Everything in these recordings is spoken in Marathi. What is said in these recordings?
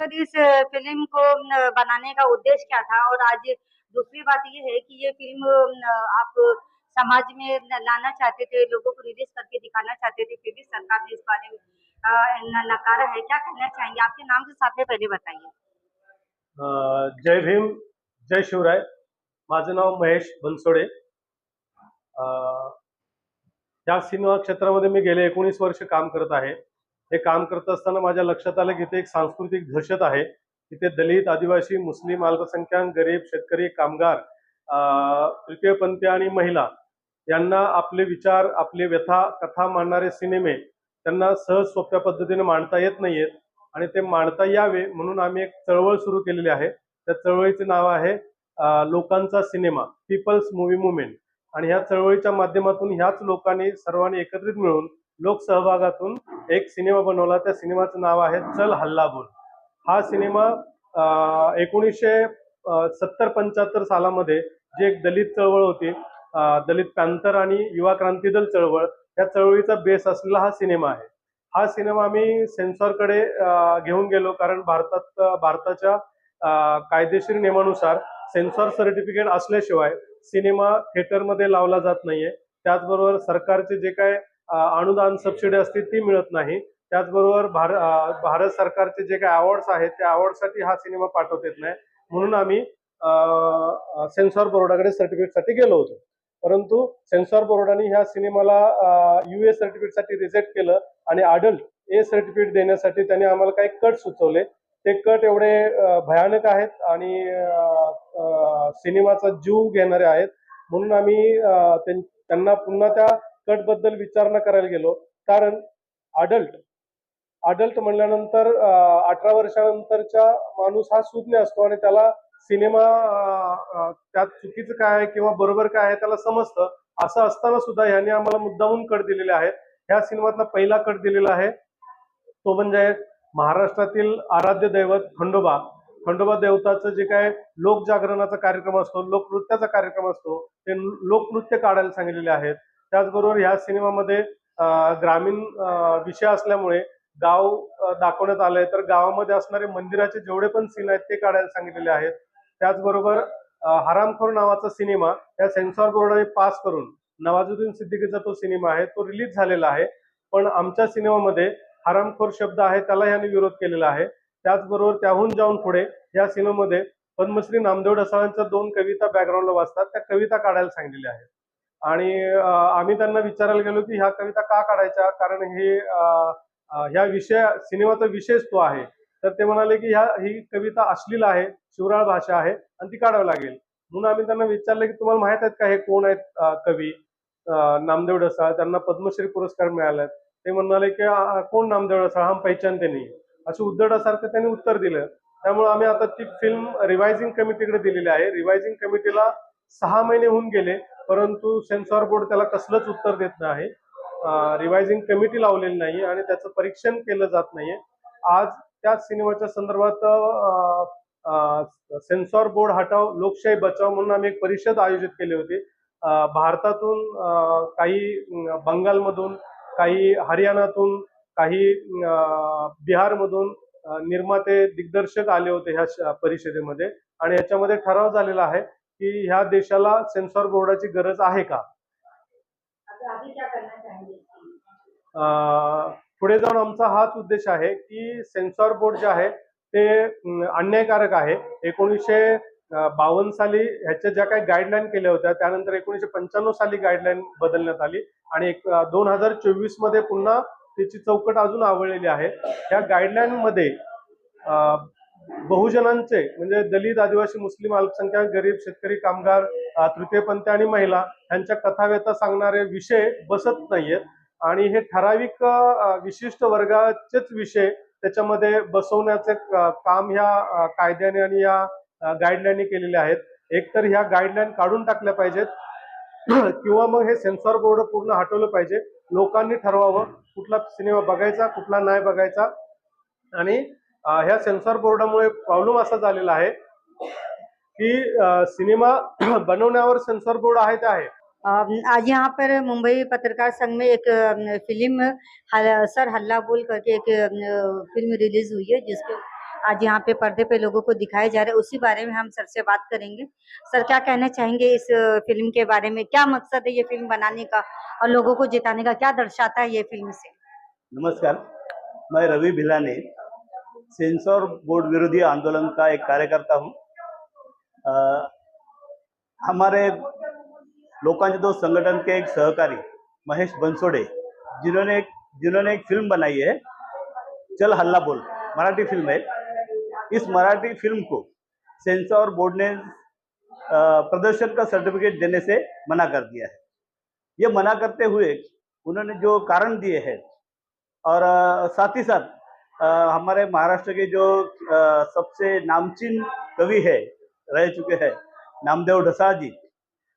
आखिर इस फ़िल्म को बनाने का उद्देश्य क्या था? और आज दूसरी बात ये है कि ये फ़िल्म आप समाज में लाना चाहते थे, लोगों को रिलीज़ करके दिखाना चाहते थे, फिर भी सरकार ने इस बारे में नकारा है। क्या कहना चाहेंगे? आपके नाम के साथ में पहले बताइए। जय भीम, जय शिवराय. माझं नाव महेश बनसोडे. या सिनेमा क्षेत्रामध्ये मी गेले 19 वर्ष काम करत आहे. हे काम करत असताना माझ्या लक्षात आलं की इथे एक सांस्कृतिक दहशत आहे. इथे दलित, आदिवासी, मुस्लिम, अल्पसंख्याक, गरीब, शेतकरी, कामगार, तृतीयपंथी आणि महिला यांना आपले विचार, आपले व्यथा, कथा मांडणारे सिनेमे त्यांना सहज सोप्या पद्धतीने मांडता येत नाहीयेत आणि ते मांडता यावे म्हणून आम्ही एक चळवळ सुरू केलेली आहे. त्या चळवळीचे नाव आहे लोकांचा सिनेमा, पीपल्स मूव्ही मुवमेंट. आणि ह्या चळवळीच्या माध्यमातून ह्याच लोकांनी सर्वांनी एकत्रित मिळून लोकसहभागातून एक सिनेमा बनवला. त्या सिनेमाचं नाव आहे चल हल्ला बोल. हा सिनेमा 1970-75 सालामध्ये जी एक दलित चळवळ होती, दलित पॅंथर आणि युवा क्रांती दल चळवळ, या चळवळीचा बेस असलेला हा सिनेमा आहे. हा सिनेमा आम्ही सेन्सॉरकडे घेऊन गेलो, कारण भारताच्या कायदेशीर नियमानुसार सेन्सॉर सर्टिफिकेट असल्याशिवाय सिनेमा थिएटरमध्ये लावला जात नाहीये. त्याचबरोबर सरकारचे जे काय अनुदान सबसिडी असते ती मिळत नाही. त्याचबरोबर भारत सरकारचे जे काही अवॉर्ड्स आहेत त्या अवॉर्डसाठी हा सिनेमा पाठवता येत नाही. म्हणून आम्ही सेन्सॉर बोर्डाकडे सर्टिफिकेटसाठी गेलो होतो. परंतु सेन्सॉर बोर्डाने ह्या सिनेमाला यूए सर्टिफिकेटसाठी रिजेक्ट केलं आणि अडल्ट ए सर्टिफिकेट देण्यासाठी त्यांनी आम्हाला काही कट सुचवले. ते कट एवढे भयानक आहेत आणि सिनेमाचा जीव घेणारे आहेत. म्हणून आम्ही त्यांना पुन्हा त्या कट बद्दल विचारणा करायला गेलो. कारण अडल्ट म्हणल्यानंतर 18 वर्षानंतरचा माणूस हा सुज्ञ असतो आणि त्याला सिनेमा त्यात चुकीचं काय आहे किंवा बरोबर काय आहे त्याला समजतं. असं असताना सुद्धा यांनी आम्हाला मुद्दामून कट दिलेले आहेत. ह्या सिनेमातला पहिला कट दिलेला आहे तो म्हणजे महाराष्ट्रातील आराध्य दैवत खंडोबा देवताचं जे काय लोकजागरणाचा कार्यक्रम असतो, लोकनृत्याचा कार्यक्रम असतो, ते लोकनृत्य काढायला सांगितलेले आहेत. त्याचबरोबर ह्या सिनेमामध्ये ग्रामीण विषय असल्यामुळे गाव दाखवण्यात आलंय, तर गावामध्ये असणारे मंदिराचे जेवढे पण सीन आहेत ते काढायला सांगितलेले आहेत. त्याचबरोबर हरामखोर नावाचा सिनेमा या सेन्सॉर बोर्डाने पास करून नवाजुद्दीन सिद्दीकीचा तो सिनेमा आहे, तो रिलीज झालेला आहे. पण आमच्या सिनेमामध्ये हरामखोर शब्द आहे त्याला यांनी विरोध केलेला आहे. त्याचबरोबर त्याहून जाऊन पुढे या सिनेमामध्ये पद्मश्री नामदेव ढसाळांच्या 2 कविता बॅकग्राऊंडला वाचतात, त्या कविता काढायला सांगितलेल्या आहेत. आणि आम्ही त्यांना विचारायला गेलो की ह्या कविता का काढायच्या, कारण हे ह्या सिनेमाचा विषयच तो आहे. तर ते म्हणाले की ही कविता अश्लील आहे, शिवराळ भाषा आहे आणि ती काढावी लागेल. म्हणून आम्ही त्यांना विचारलं की तुम्हाला माहित आहेत का हे कोण आहेत कवी? नामदेव ढसाळ, त्यांना पद्मश्री पुरस्कार मिळाला. ते म्हणाले की कोण नामदेव ढसाळ, हम पहचानते नहीं, असं उद्धटासारखं त्यांनी उत्तर दिलं. त्यामुळे आम्ही आता ती फिल्म रिवायझिंग कमिटीकडे दिलेली आहे. रिवायझिंग कमिटीला 6 महिने होऊन गेले, परंतु सेन्सॉर बोर्ड त्याला कसलंच उत्तर देत नाही. रिवायझिंग कमिटी लावलेली नाही आणि त्याचं परीक्षण केलं जात नाहीये. आज त्याच सिनेमाच्या संदर्भात सेन्सॉर बोर्ड हटाव लोकशाही बचाव म्हणून आम्ही एक परिषद आयोजित केली होती. भारतातून काही बंगालमधून, काही हरियाणातून, काही बिहारमधून निर्माते दिग्दर्शक आले होते ह्या परिषदेमध्ये आणि याच्यामध्ये ठराव झालेला आहे की ह्या देशाला सेन्सॉर बोर्डाची गरज आहे का. पुढे जाऊन आमचा हाच उद्देश आहे की सेन्सॉर बोर्ड जे आहे ते अन्यायकारक आहे. 1952 साली ह्याच्या ज्या काही गाईडलाईन केल्या होत्या त्यानंतर 1995 साली गाईडलाईन बदलण्यात आली आणि 2024 मध्ये पुन्हा त्याची चौकट अजून आवळलेली आहे. या गाईडलाईन मध्ये बहुजनांचे म्हणजे दलित, आदिवासी, मुस्लिम, अल्पसंख्याक, गरीब, शेतकरी, कामगार, तृतीयपंथी आणि महिला यांच्या कथाव्यथा सांगणारे विषय बसत नाहीयेत आणि हे ठराविक विशिष्ट वर्गाचेच विषय त्याच्यामध्ये बसवण्याचे काम ह्या कायद्याने आणि या गाईडलाईन केलेले आहेत. एकतर ह्या गाईडलाईन काढून टाकल्या पाहिजेत किंवा मग हे सेन्सॉर बोर्ड पूर्ण हटवलं पाहिजे. लोकांनी ठरवावं कुठला सिनेमा बघायचा कुठला नाही बघायचा. आणि ह्या सेन्सॉर बोर्डामुळे प्रॉब्लेम असा झालेला आहे की सिनेमा बनवण्यावर सेन्सॉर बोर्ड आहे ते आहे. आज यहाँ पर मुंबई पत्रकार संघ में एक फिल्म सर हल्ला बोल करके एक फिल्म रिलीज हुई है, जिसके आज यहाँ पे पर्दे पे लोगों को दिखाए जा रहे हैं, उसी बारे में हम सर से बात करेंगे। सर क्या कहना चाहेंगे इस फिल्म के बारे में? क्या मकसद है ये फिल्म बनाने का और लोगों को जिताने का? क्या दर्शाता है ये फिल्म से? नमस्कार, मैं रवि भिलानी, सेंसर बोर्ड विरोधी आंदोलन का एक कार्यकर्ता हूँ। हमारे लोकांचे दोस्त संगठन के एक सहकारी महेश बनसोडे जिन्होंने एक फिल्म बनाई है, चल हल्ला बोल, मराठी फिल्म है। इस मराठी फिल्म को सेंसर बोर्ड ने प्रदर्शन का सर्टिफिकेट देने से मना कर दिया है। ये मना करते हुए उन्होंने जो कारण दिए हैं और साथ ही साथ हमारे महाराष्ट्र के जो सबसे नामचीन कवि है रह चुके हैं नामदेव ढसाळ जी,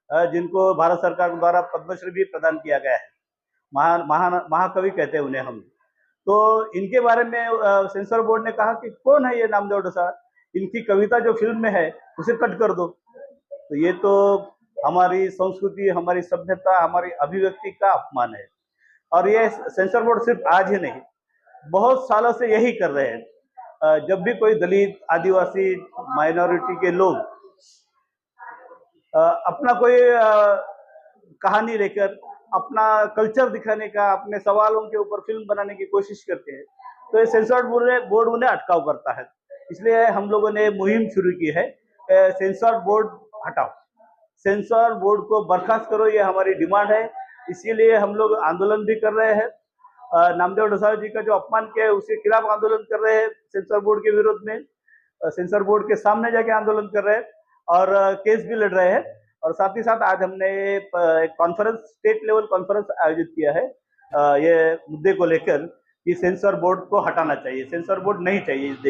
जिनको भारत सरकार द्वारा पद्मश्री भी प्रदान किया गया है, महाकवि कहते हैं उन्हें हम। तो इनके बारे में सेंसर बोर्ड ने कहा कि कौन है ये नामदेव ढसाळ, इनकी कविता जो फिल्म में है उसे कट कर दो। तो ये तो हमारी संस्कृति, हमारी सभ्यता, हमारी अभिव्यक्ति का अपमान है। और ये सेंसर बोर्ड सिर्फ आज ही नहीं, बहुत सालों से यही कर रहे हैं। जब भी कोई दलित, आदिवासी, माइनॉरिटी के लोग अपना कोई कहानी लेकर अपना कल्चर दिखाने का, अपने सवालों के ऊपर फिल्म बनाने की कोशिश करते हैं, तो ये सेंसर बोर्ड उन्हें अटकाव करता है। इसलिए हम लोगों ने मुहिम शुरू की है, सेंसर बोर्ड हटाओ, सेंसर बोर्ड को बर्खास्त करो, ये हमारी डिमांड है। इसीलिए हम लोग आंदोलन भी कर रहे हैं। नामदेव ढसाळ जी का जो अपमान किया है उसके खिलाफ आंदोलन कर रहे हैं, सेंसर बोर्ड के विरोध में सेंसर बोर्ड के सामने जाके आंदोलन कर रहे हैं और केस भी लड़ रहे हैं। और साथ ही साथ आज हमने एक कॉन्फ्रेंस, स्टेट लेवल कॉन्फ्रेंस आयोजित किया है ये मुद्दे को लेकर कि सेंसर बोर्ड को हटाना चाहिए, सेंसर बोर्ड नहीं चाहिए इस देश